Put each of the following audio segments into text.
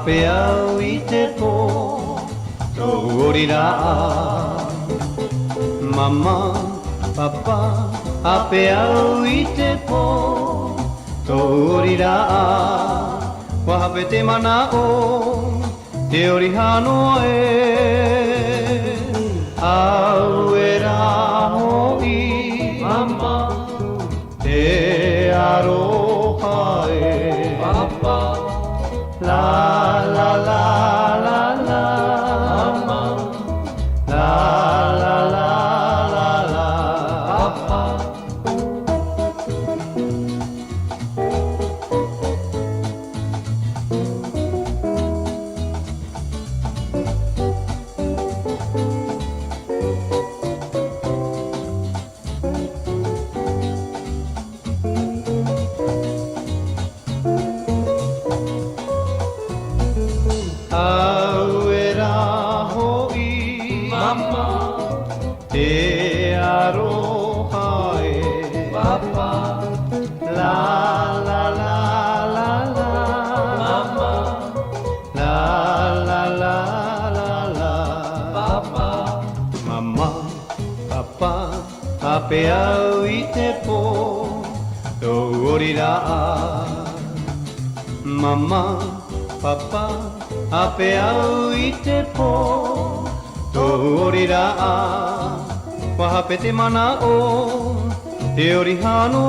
pe au I te pō tō orira Mama, papa, ape au I te pō tō orira Wahape te mana o te orihano Au e raho I Mama te aroha Papa La la la la la Mama La la la la la Papa Au e raho I Mama te aroha Papa La la la la la Mama La la la la la Papa Mama, papa, ape au I te pō tō orira Mama, papa, ape au I te pō tō orira Wahape te mana o te orihano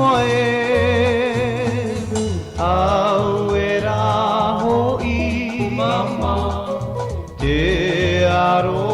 Au e raho I Mama te aro